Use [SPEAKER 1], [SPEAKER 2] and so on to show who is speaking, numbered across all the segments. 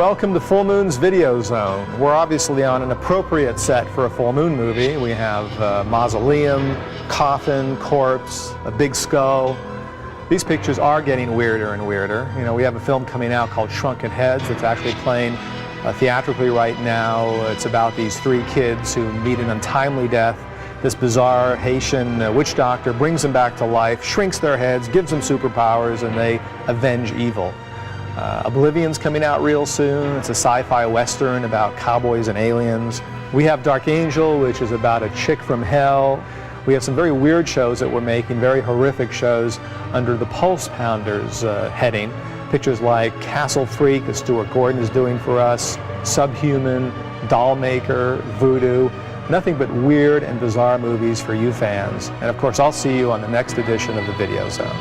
[SPEAKER 1] Welcome to Full Moon's Videozone. We're obviously on an appropriate set for a full moon movie. We have a mausoleum, coffin, corpse, a big skull. These pictures are getting weirder and weirder. You know, we have a film coming out called Shrunken Heads that's actually playing theatrically right now. It's about these three kids who meet an untimely death. This bizarre Haitian witch doctor brings them back to life, shrinks their heads, gives them superpowers, and they avenge evil. Oblivion's coming out real soon. It's a sci-fi western about cowboys and aliens. We have Dark Angel, which is about a chick from hell. We have some very weird shows that we're making, very horrific shows under the Pulse Pounders heading. Pictures like Castle Freak that Stuart Gordon is doing for us, Subhuman, Dollmaker, Voodoo. Nothing but weird and bizarre movies for you fans. And of course, I'll see you on the next edition of the Videozone.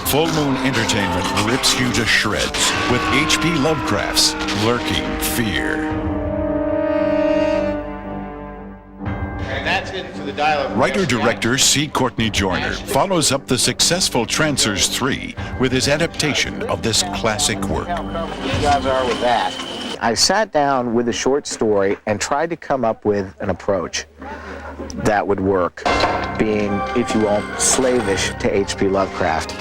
[SPEAKER 2] Full Moon Entertainment rips you to shreds with H.P. Lovecraft's Lurking Fear.
[SPEAKER 3] And that's it for the dialogue.
[SPEAKER 2] Writer-director C. Courtney Joyner follows up the successful Trancers 3 with his adaptation of this classic work.
[SPEAKER 3] How comfortable you guys are with that?
[SPEAKER 4] I sat down with a short story and tried to come up with an approach that would work, being, if you will, slavish to H.P. Lovecraft.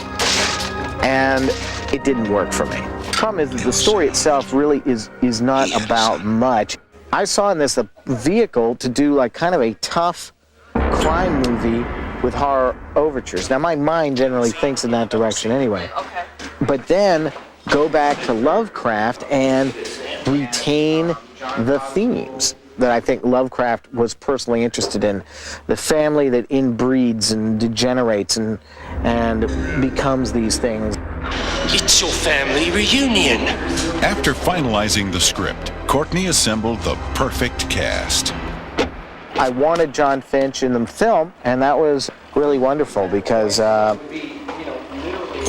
[SPEAKER 4] And it didn't work for me. The problem is that the story itself really is not about much. I saw in this a vehicle to do like kind of a tough crime movie with horror overtures. Now my mind generally thinks in that direction anyway. Okay. But then go back to Lovecraft and retain the themes that I think Lovecraft was personally interested in. The family that inbreeds and degenerates and becomes these things.
[SPEAKER 5] It's your family reunion.
[SPEAKER 2] After finalizing the script, Courtney assembled the perfect cast.
[SPEAKER 4] I wanted John Finch in the film, and that was really wonderful because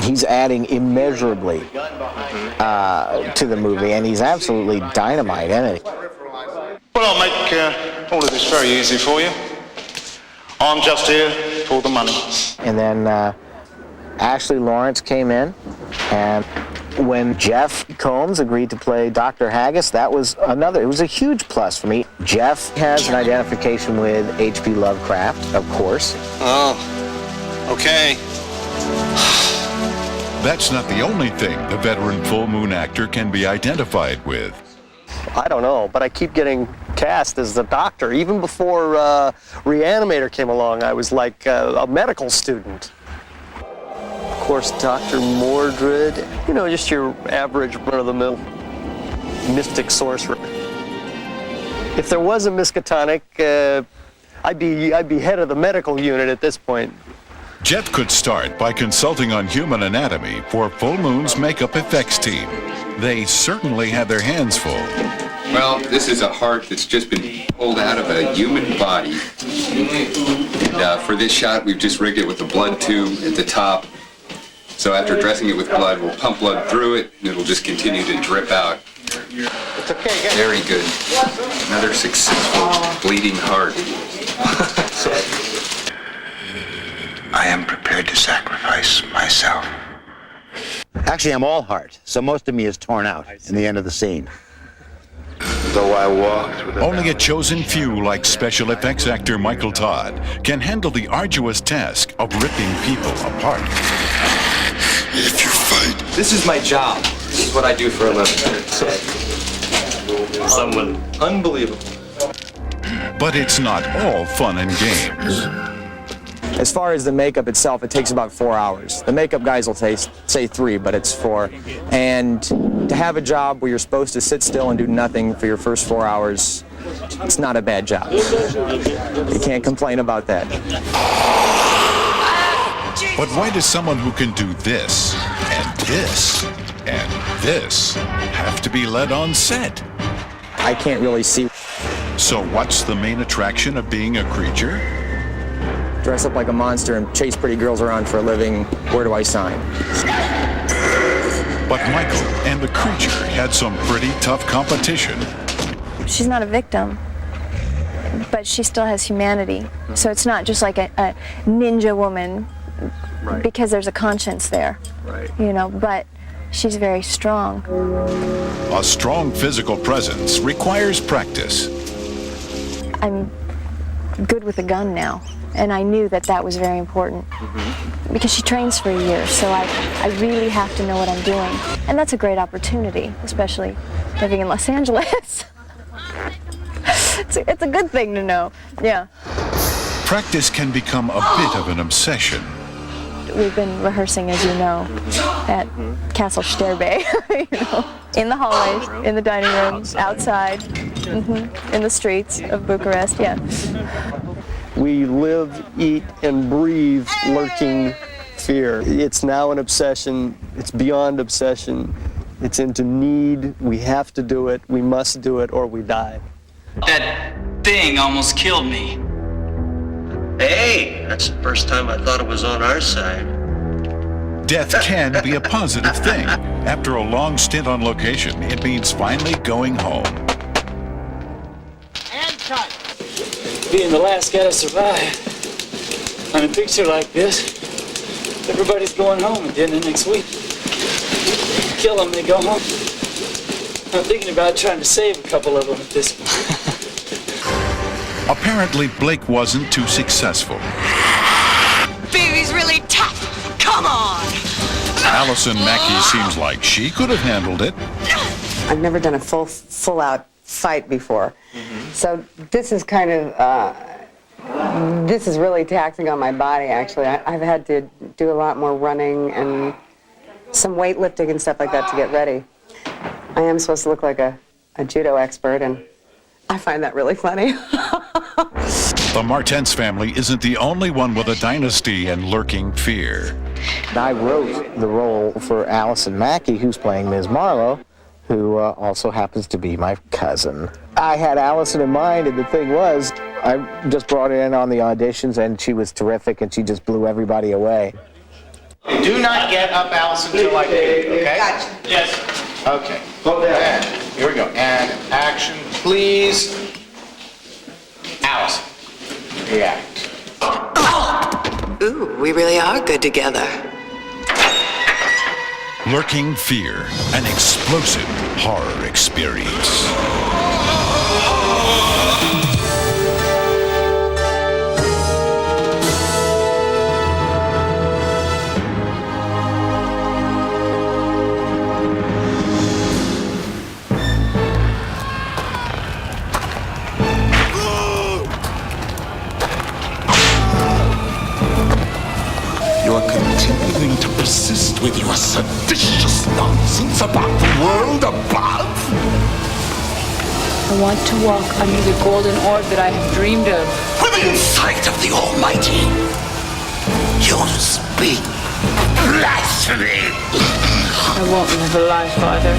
[SPEAKER 4] he's adding immeasurably to the movie, and he's absolutely dynamite in it.
[SPEAKER 3] Well, I'll make all of this very easy for you. I'm just here for the money.
[SPEAKER 4] And then Ashley Lawrence came in, and when Jeff Combs agreed to play Dr. Haggis, that was it was a huge plus for me. Jeff has an identification with H.P. Lovecraft, of course.
[SPEAKER 5] Oh, okay.
[SPEAKER 2] That's not the only thing the veteran Full Moon actor can be identified with.
[SPEAKER 6] I don't know, but I keep getting cast as the doctor. Even before Reanimator came along, I was like a medical student. Of course, Dr. Mordred, you know, just your average run-of-the-mill mystic sorcerer. If there was a Miskatonic, I'd be head of the medical unit at this point.
[SPEAKER 2] Jeff could start by consulting on human anatomy for Full Moon's makeup effects team. They certainly had their hands full.
[SPEAKER 7] Well, this is a heart that's just been pulled out of a human body. And for this shot, we've just rigged it with a blood tube at the top. So after dressing it with blood, we'll pump blood through it, and it'll just continue to drip out.
[SPEAKER 3] It's okay,
[SPEAKER 7] Very good. Another successful bleeding heart.
[SPEAKER 8] I am prepared to sacrifice myself. Actually, I'm all heart, so most of me is torn out in the end of the scene.
[SPEAKER 7] Though I walked with
[SPEAKER 2] Only a chosen few, like special effects actor Michael Todd, can handle the arduous task of ripping people apart.
[SPEAKER 8] If you fight...
[SPEAKER 5] This is my job. This is what I do for a living.
[SPEAKER 6] Someone unbelievable.
[SPEAKER 2] But it's not all fun and games.
[SPEAKER 9] As far as the makeup itself, it takes about 4 hours. The makeup guys will say 3, but it's 4. And to have a job where you're supposed to sit still and do nothing for your first 4 hours, it's not a bad job. You can't complain about that.
[SPEAKER 2] But why does someone who can do this, and this, and this, have to be led on set?
[SPEAKER 9] I can't really see.
[SPEAKER 2] So what's the main attraction of being a creature?
[SPEAKER 9] Dress up like a monster and chase pretty girls around for a living. Where do I sign?
[SPEAKER 2] But Michael and the creature had some pretty tough competition.
[SPEAKER 10] she's not a victim, but she still has humanity. So it's not just like a ninja woman,
[SPEAKER 6] Right.
[SPEAKER 10] because there's a conscience there,
[SPEAKER 6] Right.
[SPEAKER 10] you know, but she's very strong.
[SPEAKER 2] A strong physical presence requires practice.
[SPEAKER 10] I'm good with a gun now, and I knew that that was very important because she trains for a year, so I really have to know what I'm doing. And that's a great opportunity, especially living in Los Angeles. It's a good thing to know, yeah.
[SPEAKER 2] Practice can become a bit of an obsession.
[SPEAKER 10] We've been rehearsing, as you know, at Castle Sterbe, you know, in the hallways, in the dining rooms, outside, in the streets of Bucharest, yeah.
[SPEAKER 6] We live, eat, and breathe lurking fear. It's now an obsession. It's beyond obsession. It's into need. We have to do it. We must do it, or we die.
[SPEAKER 11] That thing almost killed me.
[SPEAKER 12] Hey, that's the first time I thought it was on our side.
[SPEAKER 2] Death can be a positive thing. After a long stint on location, it means finally going home.
[SPEAKER 11] And cut. Being the last guy to survive on a picture like this, everybody's going home at the end of next week. Kill them, they go home. I'm thinking about trying to save a couple of them at this point.
[SPEAKER 2] Apparently, Blake wasn't too successful.
[SPEAKER 13] Baby's really tough. Come on.
[SPEAKER 2] Allison Mackey seems like she could have handled it.
[SPEAKER 14] I've never done a full-out fight before. So this is kind of, this is really taxing on my body, actually. I've had to do a lot more running and some weightlifting and stuff like that to get ready. I am supposed to look like a judo expert, and I find that really funny.
[SPEAKER 2] The Martens family isn't the only one with a dynasty and lurking fear.
[SPEAKER 4] I wrote the role for Allison Mackey, who's playing Ms. Marlowe, who also happens to be my cousin. I had Allison in mind, and the thing was, I just brought her in on the auditions, and she was terrific, and she just blew everybody away.
[SPEAKER 8] Do not get up, Allison, till I do, okay?
[SPEAKER 13] Gotcha.
[SPEAKER 8] Yes. Okay. And here we go. And action, please. Allison. React.
[SPEAKER 13] Ooh, we really are good together.
[SPEAKER 2] Lurking fear, an explosive horror experience.
[SPEAKER 15] Continuing to persist with your seditious nonsense about the world above?
[SPEAKER 16] I want to walk under the golden orb that I have dreamed of.
[SPEAKER 15] Within sight of the Almighty, you speak blasphemy.
[SPEAKER 16] I won't live a lie, Father.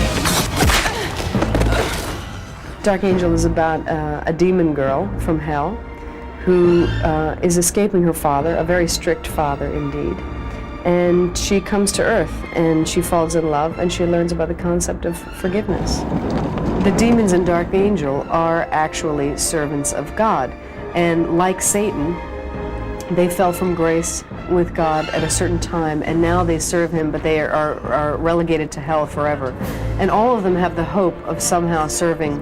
[SPEAKER 17] Dark Angel is about a demon girl from hell who is escaping her father, a very strict father indeed. And she comes to Earth, and she falls in love, and she learns about the concept of forgiveness. The demons in Dark Angel are actually servants of God, and like Satan, they fell from grace with God at a certain time, and now they serve him, but they are relegated to hell forever. And all of them have the hope of somehow serving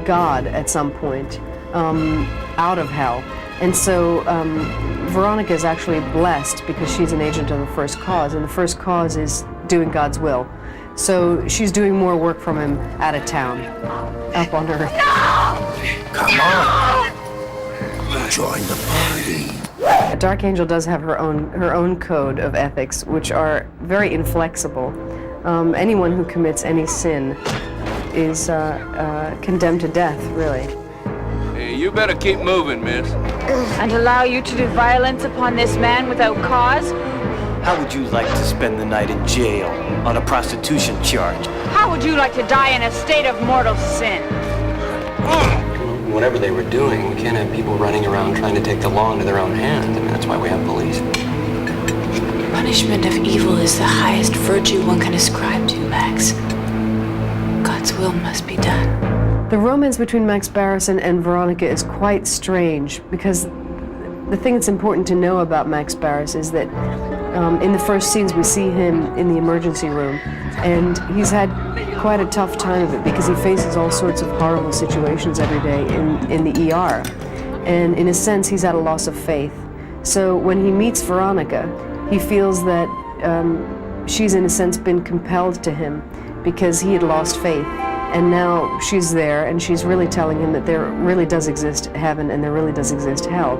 [SPEAKER 17] God at some point out of hell. And so Veronica is actually blessed because she's an agent of the First Cause, and the First Cause is doing God's will. So she's doing more work from him out of town, up on Earth.
[SPEAKER 15] No! Come on, join the party.
[SPEAKER 17] Dark Angel does have her own code of ethics, which are very inflexible. Anyone who commits any sin is condemned to death, really.
[SPEAKER 18] Hey, you better keep moving, miss.
[SPEAKER 16] And allow you to do violence upon this man without cause?
[SPEAKER 5] How would you like to spend the night in jail on a prostitution charge?
[SPEAKER 16] How would you like to die in a state of mortal sin?
[SPEAKER 5] Whatever they were doing, we can't have people running around trying to take the law into their own hands. I mean, that's why we have police.
[SPEAKER 19] Punishment of evil is the highest virtue one can ascribe to, Max. God's will must be done.
[SPEAKER 17] The romance between Max Barris and Veronica is quite strange, because the thing that's important to know about Max Barris is that in the first scenes we see him in the emergency room, and he's had quite a tough time of it because he faces all sorts of horrible situations every day in the ER. And in a sense, he's at a loss of faith. So when he meets Veronica, he feels that she's in a sense been compelled to him because he had lost faith. And now she's there, and she's really telling him that there really does exist heaven and there really does exist hell.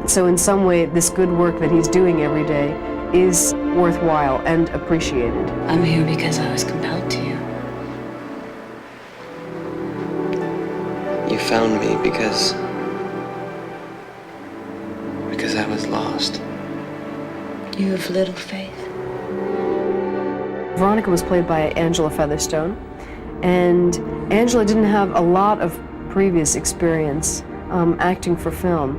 [SPEAKER 17] So in some way, this good work that he's doing every day is worthwhile and appreciated.
[SPEAKER 19] I'm here because I was compelled to.
[SPEAKER 5] You found me because I was lost.
[SPEAKER 19] You have little faith.
[SPEAKER 17] Veronica was played by Angela Featherstone, and Angela didn't have a lot of previous experience acting for film,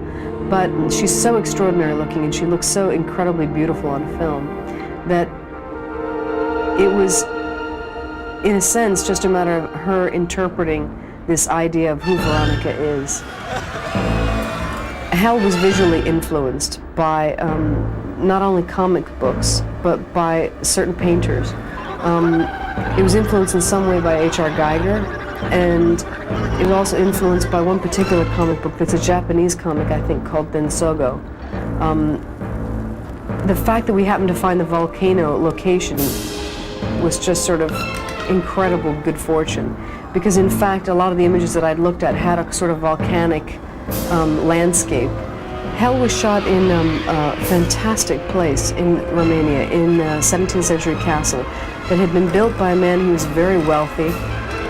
[SPEAKER 17] but she's so extraordinary looking and she looks so incredibly beautiful on film that it was, in a sense, just a matter of her interpreting this idea of who Veronica is. Hell was visually influenced by not only comic books, but by certain painters. It was influenced in some way by H.R. Geiger, and it was also influenced by one particular comic book that's a Japanese comic, I think, called Densogo. The fact that we happened to find the volcano location was just sort of incredible good fortune, because in fact a lot of the images that I'd looked at had a sort of volcanic landscape. Hell was shot in a fantastic place in Romania, in a 17th century castle that had been built by a man who was very wealthy,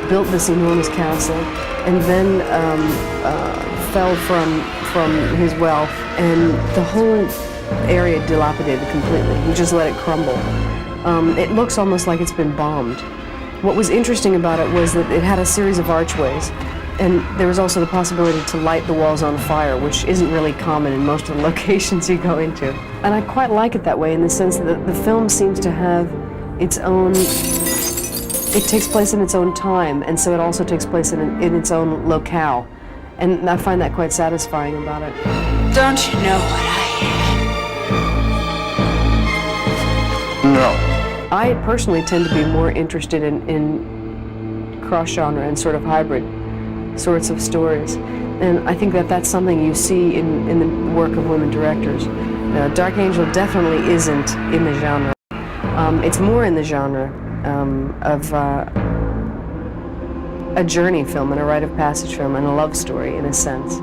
[SPEAKER 17] built this enormous castle, and then fell from his wealth, and the whole area dilapidated completely. He just let it crumble. It looks almost like it's been bombed. What was interesting about it was that it had a series of archways, and there was also the possibility to light the walls on fire, which isn't really common in most of the locations you go into. And I quite like it that way, in the sense that the film seems to have its own, it takes place in its own time, and so it also takes place in its own locale. And I find that quite satisfying about it.
[SPEAKER 19] Don't you know what I am?
[SPEAKER 6] No.
[SPEAKER 17] I personally tend to be more interested in cross-genre and sort of hybrid sorts of stories. And I think that that's something you see in the work of women directors. Dark Angel definitely isn't in the genre. It's more in the genre of a journey film and a rite of passage film and a love story, in a sense.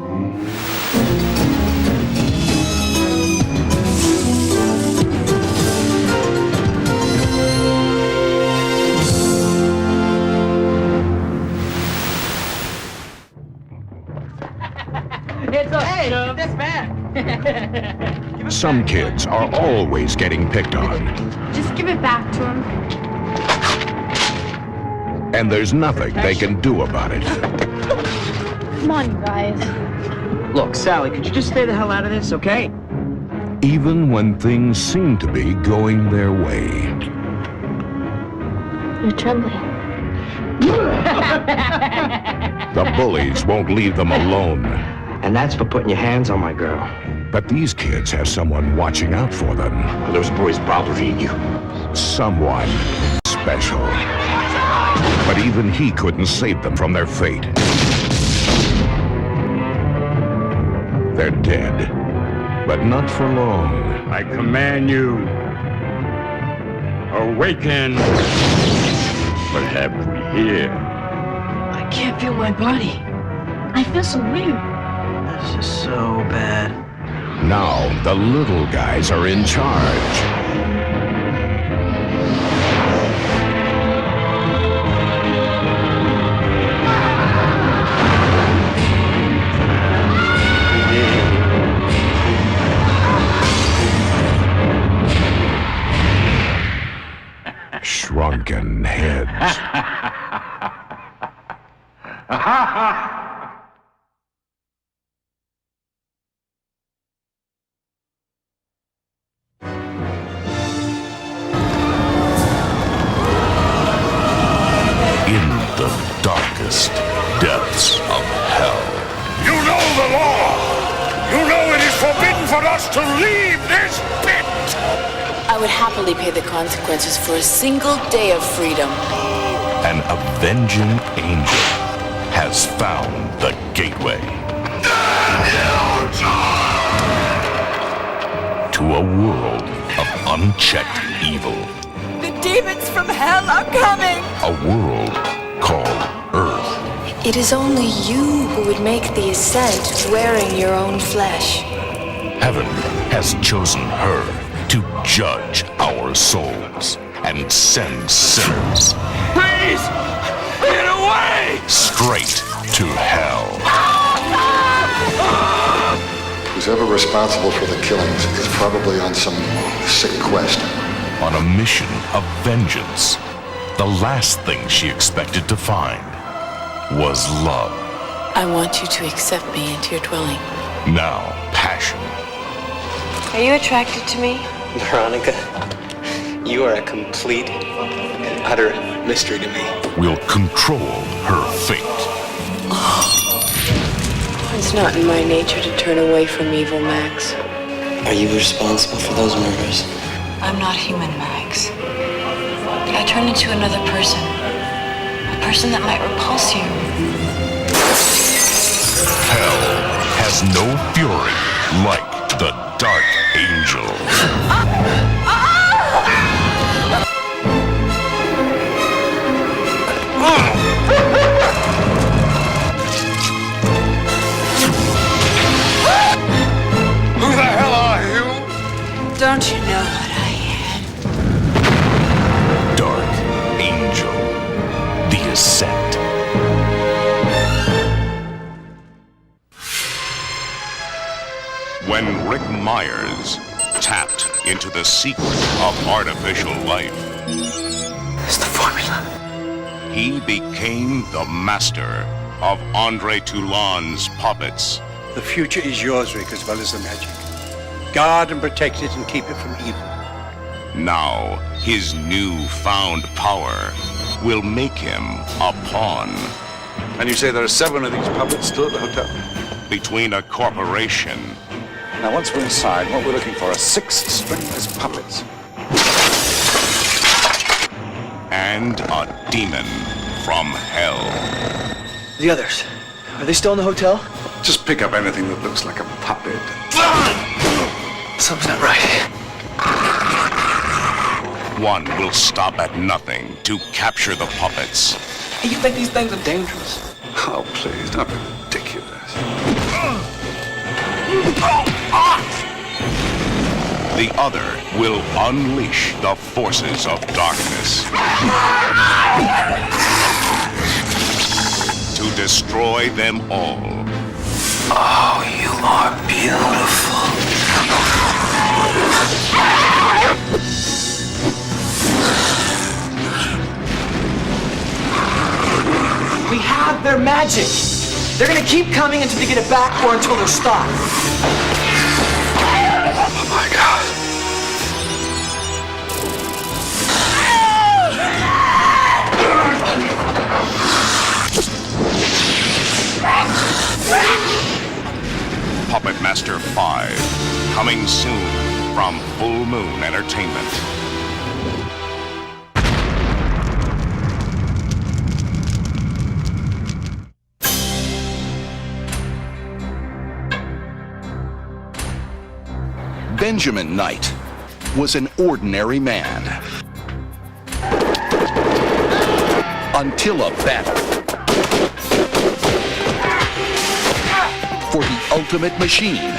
[SPEAKER 20] Some kids are always getting picked on,
[SPEAKER 16] Just give it back to him.
[SPEAKER 20] and there's nothing they can do about it.
[SPEAKER 16] Come on, you guys.
[SPEAKER 21] Look, Sally, could you just stay the hell out of this, okay?
[SPEAKER 20] Even when things seem to be going their way.
[SPEAKER 16] You're trembling.
[SPEAKER 20] The bullies won't leave them alone.
[SPEAKER 21] And that's for putting your hands on my girl.
[SPEAKER 20] But these kids have someone watching out for them.
[SPEAKER 8] Those boys bothering you.
[SPEAKER 20] Someone special. But even he couldn't save them from their fate. They're dead, but not for long.
[SPEAKER 22] I command you, awaken. What have we here?
[SPEAKER 16] I can't feel my body. I feel so weird.
[SPEAKER 21] This is so bad.
[SPEAKER 20] Now the little guys are in charge. Shrunken Heads.
[SPEAKER 15] forbidden for us to leave this pit!
[SPEAKER 19] I would happily pay the consequences for a single day of freedom.
[SPEAKER 1] An avenging angel has found the gateway to a world of unchecked evil.
[SPEAKER 19] The demons from hell are coming!
[SPEAKER 1] A world called Earth.
[SPEAKER 10] It is only you who would make the ascent wearing your own flesh.
[SPEAKER 1] Heaven has chosen her to judge our souls and send sinners.
[SPEAKER 15] Please! Get away!
[SPEAKER 1] Straight to hell.
[SPEAKER 3] Who's ever responsible for the killings is probably on some sick quest.
[SPEAKER 1] On a mission of vengeance, the last thing she expected to find was love.
[SPEAKER 19] I want you to accept me into your dwelling.
[SPEAKER 1] Now, passion.
[SPEAKER 19] Are you attracted to me?
[SPEAKER 5] Veronica, you are a complete and utter mystery to me.
[SPEAKER 1] Will control her fate.
[SPEAKER 19] It's not in my nature to turn away from evil, Max.
[SPEAKER 5] Are you responsible for those murders?
[SPEAKER 19] I'm not human, Max. I turn into another person. A person that might repulse you.
[SPEAKER 1] Hell has no fury like the Dark Angel.
[SPEAKER 15] Who the hell are you?
[SPEAKER 19] Don't you know what I am?
[SPEAKER 1] Dark Angel. The Ascent. When Rick Myers tapped into the secret of artificial life,
[SPEAKER 5] It's the formula.
[SPEAKER 1] he became the master of Andre Toulon's puppets.
[SPEAKER 23] The future is yours, Rick, as well as the magic. Guard and protect it and keep it from evil.
[SPEAKER 1] Now, his new-found power will make him a pawn.
[SPEAKER 23] And you say there are 7 of these puppets still at the hotel?
[SPEAKER 1] Between a corporation
[SPEAKER 23] Now, once we're inside, what we're looking for are 6 stringless puppets.
[SPEAKER 1] and a demon from hell.
[SPEAKER 5] The others, are they still in the hotel?
[SPEAKER 23] Just pick up anything that looks like a puppet.
[SPEAKER 5] Something's not right.
[SPEAKER 1] One will stop at nothing to capture the puppets.
[SPEAKER 5] Hey, you think these things are dangerous?
[SPEAKER 23] Oh, please, don't be ridiculous.
[SPEAKER 1] The other will unleash the forces of darkness to destroy them all.
[SPEAKER 5] Oh, you are beautiful.
[SPEAKER 21] We have their magic. They're gonna keep coming until they get it back or until they're stopped.
[SPEAKER 23] Oh my God.
[SPEAKER 1] Puppet Master 5, coming soon from Full Moon Entertainment.
[SPEAKER 24] Benjamin Knight was an ordinary man until a battle for the ultimate machine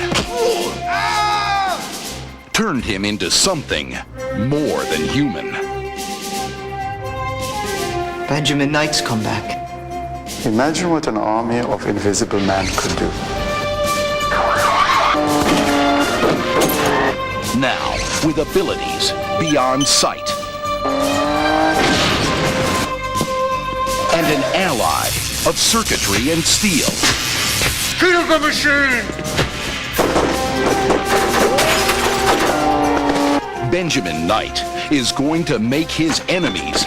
[SPEAKER 24] turned him into something more than human.
[SPEAKER 5] Benjamin Knight's come back.
[SPEAKER 3] Imagine what an army of invisible men could do.
[SPEAKER 24] Now, with abilities beyond sight and an ally of circuitry and steel.
[SPEAKER 15] Kill the machine!
[SPEAKER 24] Benjamin Knight is going to make his enemies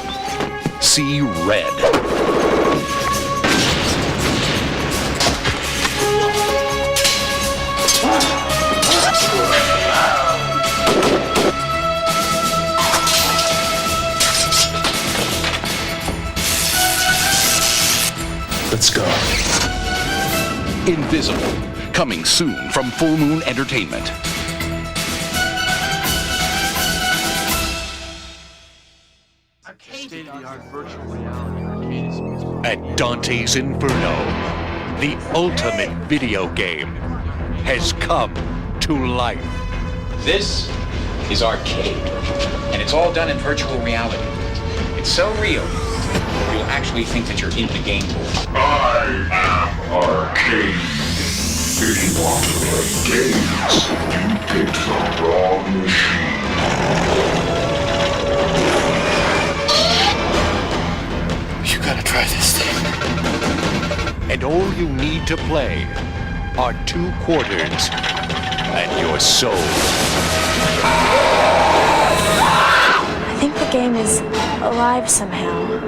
[SPEAKER 24] see red. Invisible, coming soon from Full Moon Entertainment.
[SPEAKER 1] At Dante's Inferno, the ultimate video game has come to life.
[SPEAKER 7] This is arcade, and it's all done in virtual reality. It's so real, you'll actually think that you're in the game board.
[SPEAKER 15] I am arcade. If you want to play games, you picked the wrong machine.
[SPEAKER 1] You gotta try this thing. And all you need to play are 2 quarters and your soul.
[SPEAKER 10] I think the game is alive somehow.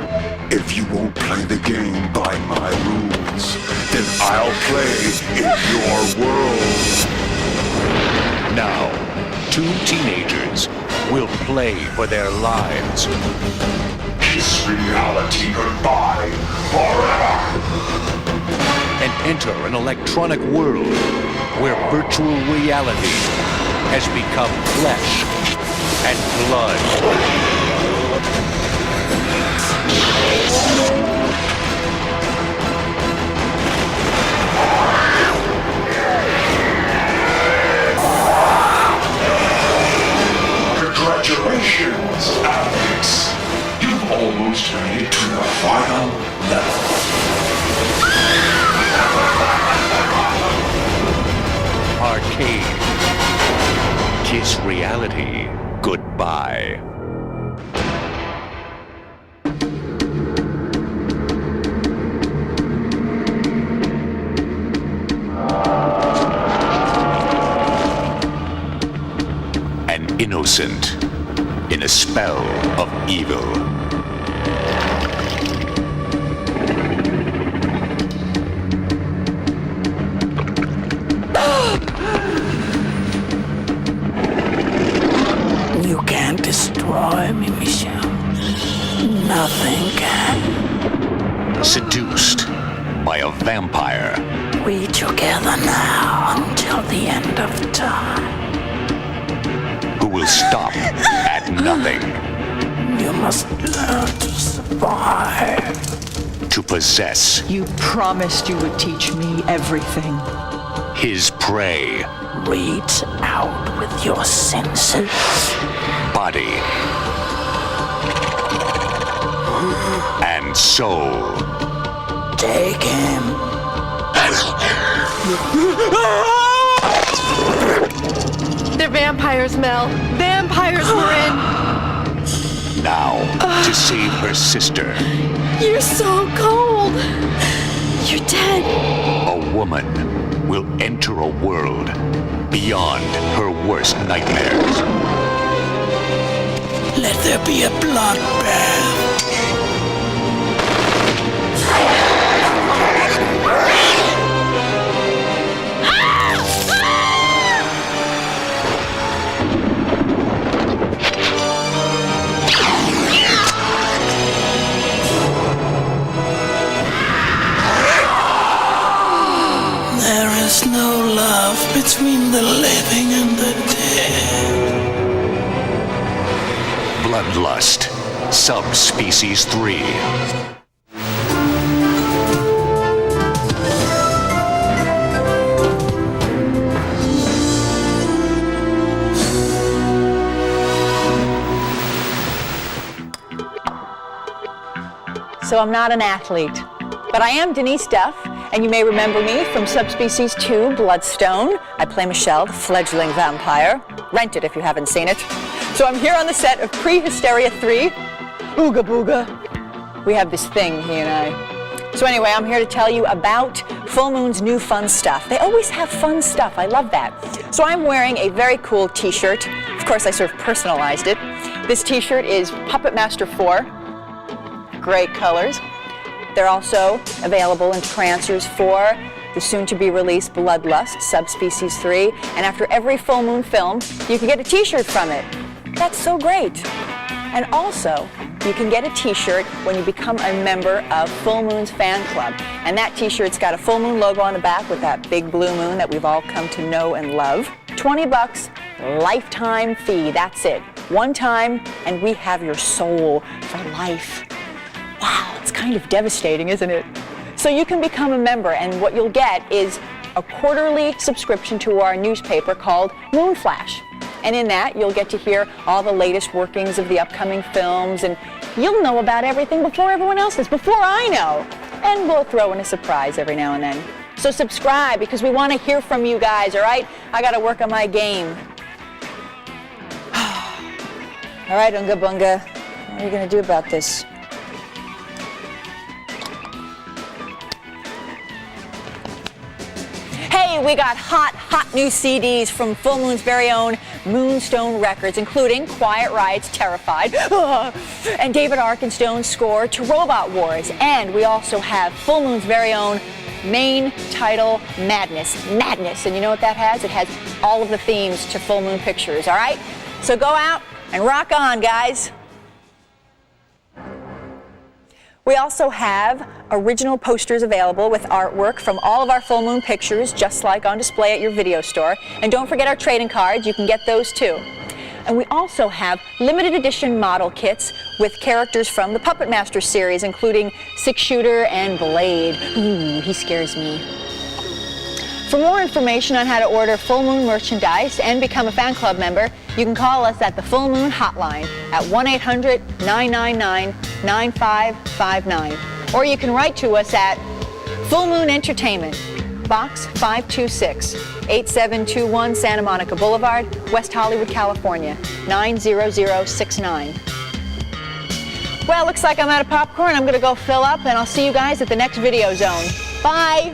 [SPEAKER 15] If you won't play the game by my rules, then I'll play in your world.
[SPEAKER 1] Now, 2 teenagers will play for their lives.
[SPEAKER 15] Kiss reality goodbye forever.
[SPEAKER 1] And enter an electronic world where virtual reality has become flesh and blood.
[SPEAKER 15] Congratulations, Alex. You've almost made it to the final level.
[SPEAKER 1] Arcade. Kiss reality goodbye. An innocent in a spell of evil.
[SPEAKER 9] You can't destroy me, Michelle. Nothing can.
[SPEAKER 1] Seduced by a vampire.
[SPEAKER 9] We together now until the end of time.
[SPEAKER 1] Who will stop at nothing.
[SPEAKER 9] You must learn to survive.
[SPEAKER 1] To possess
[SPEAKER 11] You promised you would teach me everything.
[SPEAKER 1] his prey.
[SPEAKER 9] Reach out with your senses.
[SPEAKER 1] Body and soul.
[SPEAKER 9] Take him.
[SPEAKER 12] They're vampires, Mel. Vampires, Marin.
[SPEAKER 1] Now to save her sister.
[SPEAKER 12] You're so cold. You're dead.
[SPEAKER 1] A woman will enter a world beyond her worst nightmares.
[SPEAKER 9] Let there be a bloodbath. There is no love between the living and the dead.
[SPEAKER 1] Bloodlust, Subspecies 3.
[SPEAKER 25] So I'm not an athlete, but I am Denise Duff, and you may remember me from Subspecies 2, Bloodstone. I play Michelle, the fledgling vampire. Rent it if you haven't seen it. So I'm here on the set of Pre-Hysteria 3. Ooga booga. We have this thing, he and I. So anyway, I'm here to tell you about Full Moon's new fun stuff. They always have fun stuff. I love that. So I'm wearing a very cool t-shirt. Of course, I sort of personalized it. This t-shirt is Puppet Master 4. Great colors. They're also available in transfers for the soon-to-be-released Bloodlust, Subspecies 3, and after every Full Moon film, you can get a t-shirt from it. That's so great. And also, you can get a t-shirt when you become a member of Full Moon's fan club. And that t-shirt's got a Full Moon logo on the back with that big blue moon that we've all come to know and love. $20, lifetime fee, that's it. One time, and we have your soul for life. Wow, it's kind of devastating, isn't it? So you can become a member, and what you'll get is a quarterly subscription to our newspaper called Moonflash. And in that, you'll get to hear all the latest workings of the upcoming films, and you'll know about everything before everyone else does, before I know. And we'll throw in a surprise every now and then. So subscribe, because we want to hear from you guys, all right? I got to work on my game. All right, Unga Bunga, what are you going to do about this? Hey, we got hot new CDs from Full Moon's very own Moonstone Records, including Quiet Riot's Terrified, and David Arkenstone's score to Robot Wars. And we also have Full Moon's very own main title, Madness. And you know what that has? It has all of the themes to Full Moon Pictures, all right? So go out and rock on, guys. We also have original posters available with artwork from all of our Full Moon pictures, just like on display at your video store. And don't forget our trading cards, you can get those too. And we also have limited edition model kits with characters from the Puppet Master series, including Six Shooter and Blade. Ooh, he scares me. For more information on how to order Full Moon merchandise and become a fan club member, you can call us at the Full Moon Hotline at 1-800-999-9559. Or you can write to us at Full Moon Entertainment, Box 526, 8721 Santa Monica Boulevard, West Hollywood, California, 90069. Well, looks like I'm out of popcorn. I'm going to go fill up, and I'll see you guys at the next Videozone. Bye!